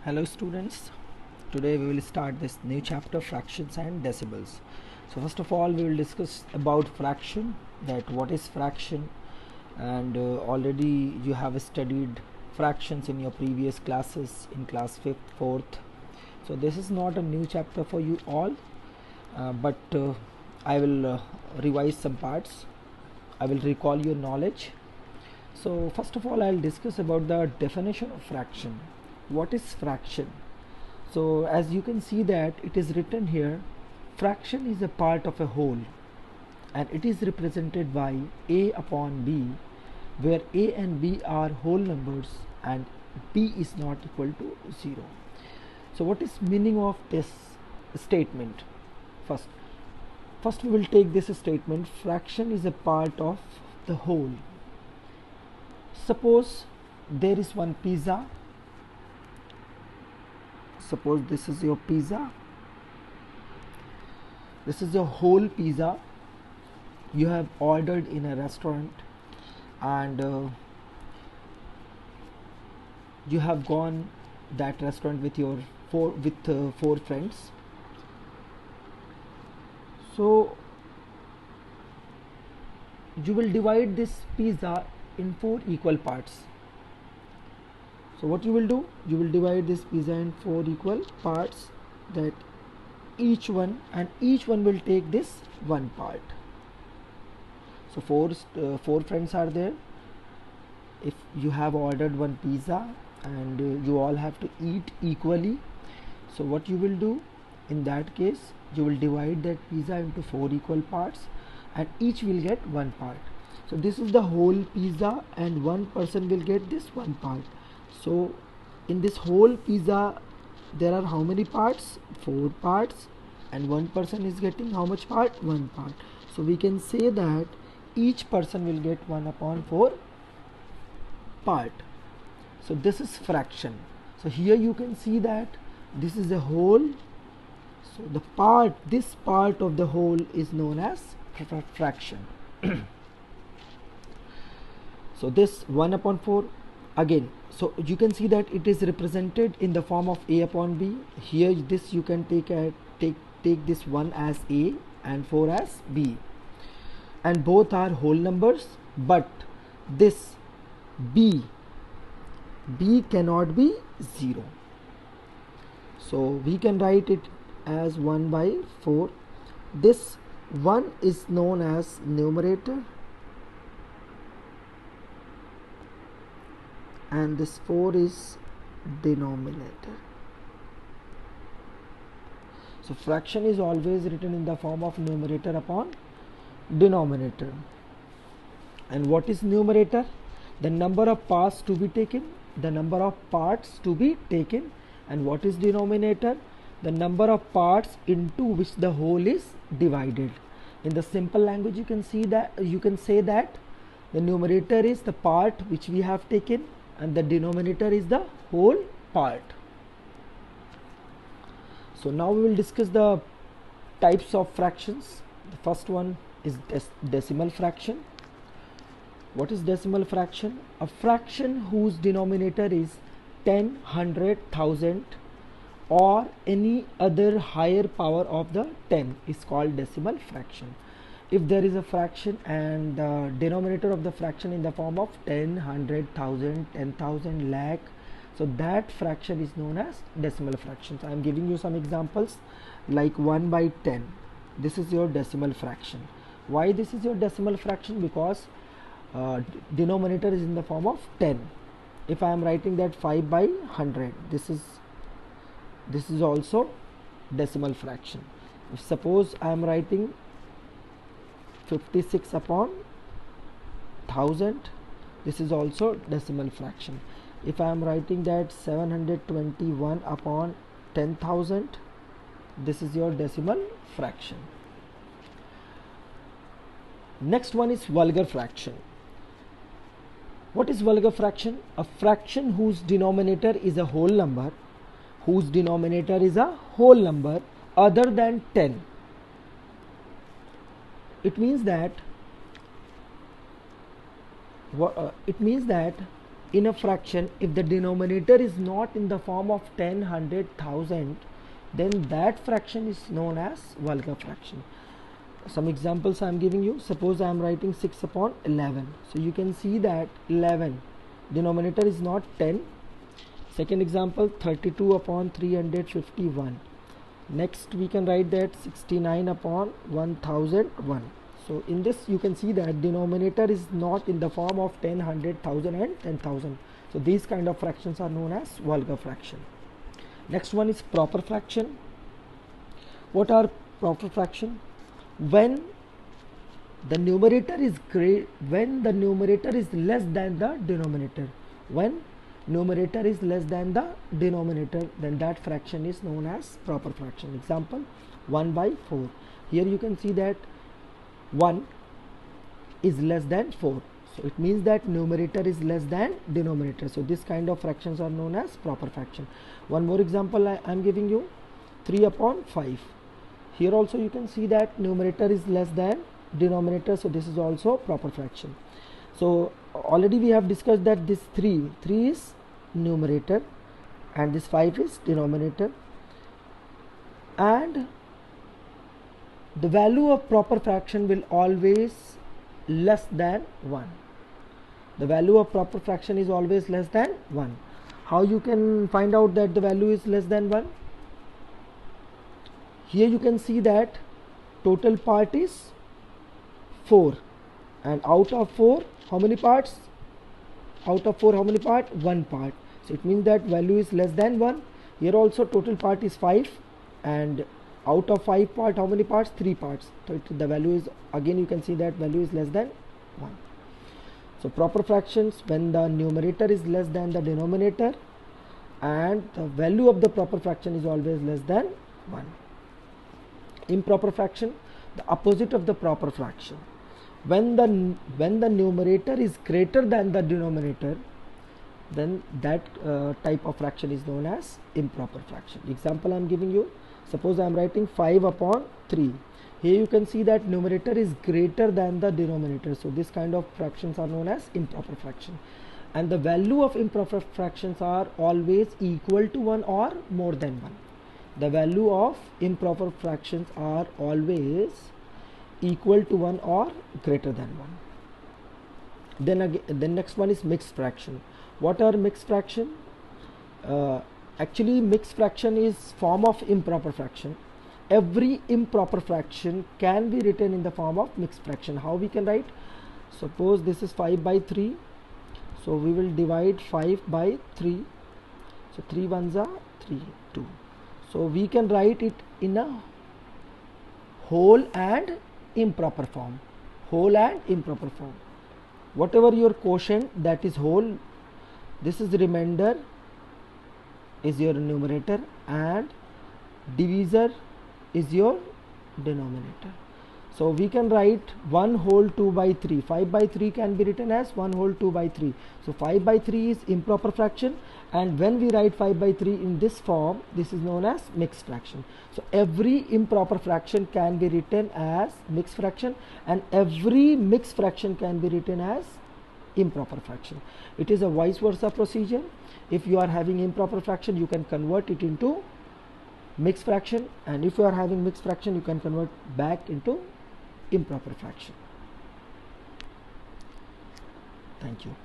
Hello students, today we will start this new chapter, fractions and decimals. So first of all we will discuss about fraction, that what is fraction, and already you have studied fractions in your previous classes in class 5th, 4th. So this is not a new chapter for you all, but I will revise some parts. I will recall your knowledge. So first of all I'll discuss about the definition of fraction. What is fraction? So as you can see that it is written here, fraction is a part of a whole and it is represented by a upon b, where a and b are whole numbers and b is not equal to 0. So what is meaning of this statement? First we will take this statement, fraction is a part of the whole. Suppose there is one pizza. Suppose this is your pizza. This is your whole pizza you have ordered in a restaurant, and you have gone that restaurant with your four friends. So you will divide this pizza in 4 equal parts. So what you will do, you will divide this pizza in 4 equal parts, that each one will take this one part. So four friends are there. If you have ordered one pizza and you all have to eat equally, so what you will do in that case, you will divide that pizza into 4 equal parts and each will get one part. So this is the whole pizza and one person will get this one part. So in this whole pizza there are how many parts? 4 parts, and one person is getting how much part? 1 part. So we can say that each person will get 1 upon 4 part. So this is fraction. So here you can see that this is a whole. So this part of the whole is known as fraction. So this 1 upon 4 again, so you can see that it is represented in the form of a upon b. Here this you can take this 1 as a and 4 as b, and both are whole numbers, but this b cannot be 0. So we can write it as 1 by 4. This 1 is known as numerator and this 4 is denominator. So fraction is always written in the form of numerator upon denominator. And what is numerator? The number of parts to be taken, the number of parts to be taken. And what is denominator? The number of parts into which the whole is divided. In the simple language you can say that the numerator is the part which we have taken and the denominator is the whole part. So now we will discuss the types of fractions. The first one is decimal fraction. What is decimal fraction? A fraction whose denominator is 10, 100, 1000 or any other higher power of the 10 is called decimal fraction. If there is a fraction and the denominator of the fraction in the form of 10, 100, 1000, 10,000, lakh, so that fraction is known as decimal fractions. I am giving you some examples like 1 by 10. This is your decimal fraction. Why this is your decimal fraction? Because denominator is in the form of 10. If I am writing that 5 by 100, this is also decimal fraction. If suppose I am writing 56 upon 1000, this is also decimal fraction. If I am writing that 721 upon 10,000, this is your decimal fraction. Next one is vulgar fraction. What is vulgar fraction? A fraction whose denominator is a whole number, other than 10. It means that in a fraction, if the denominator is not in the form of 10, 100, 1000, then that fraction is known as vulgar fraction. Some examples I am giving you. Suppose I am writing 6 upon 11. So you can see that 11 denominator is not 10. Second example, 32 upon 351. Next we can write that 69 upon 1001. So in this you can see that denominator is not in the form of 10, 100, 1000 and 10,000. So these kind of fractions are known as vulgar fraction. Next one is proper fraction. What are proper fraction? When the numerator is less than the denominator. When numerator is less than the denominator, then that fraction is known as proper fraction. Example, 1 by 4. Here you can see that 1 is less than 4. So it means that numerator is less than denominator. So this kind of fractions are known as proper fraction. One more example I am giving you, 3 upon 5. Here also you can see that numerator is less than denominator. So this is also proper fraction. So already we have discussed that this 3 is numerator and this 5 is denominator, and the value of proper fraction will always less than 1. The value of proper fraction is always less than 1. How you can find out that the value is less than 1? Here you can see that total part is 4, and out of 4 how many parts? Out of 4 how many part? 1 part. So it means that value is less than 1. Here also total part is 5, and out of 5 part how many parts? 3 parts. So the value is, again you can see that value is less than 1. So proper fractions, when the numerator is less than the denominator and the value of the proper fraction is always less than 1. Improper fraction, the opposite of the proper fraction. When the numerator is greater than the denominator, then that type of fraction is known as improper fraction. Example I am giving you. Suppose I am writing 5 upon 3. Here you can see that numerator is greater than the denominator. So this kind of fractions are known as improper fraction. And the value of improper fractions are always equal to 1 or more than 1. The value of improper fractions are always equal to 1 or greater than 1. Then again, the next one is mixed fraction. What are mixed fraction? Actually mixed fraction is form of improper fraction. Every improper fraction can be written in the form of mixed fraction. How we can write? Suppose this is 5 by 3. So we will divide 5 by 3. So 3 ones are 3, 2. So we can write it in a whole and improper form. Whole and improper form. Whatever your quotient, that is whole. This is the remainder is your numerator, and divisor is your denominator. So we can write 1 whole 2 by 3. 5 by 3 can be written as 1 whole 2 by 3. So 5 by 3 is improper fraction, and when we write 5 by 3 in this form, this is known as mixed fraction. So every improper fraction can be written as mixed fraction, and every mixed fraction can be written as improper fraction. It is a vice versa procedure. If you are having improper fraction, you can convert it into mixed fraction, and if you are having mixed fraction, you can convert back into improper fraction. Thank you.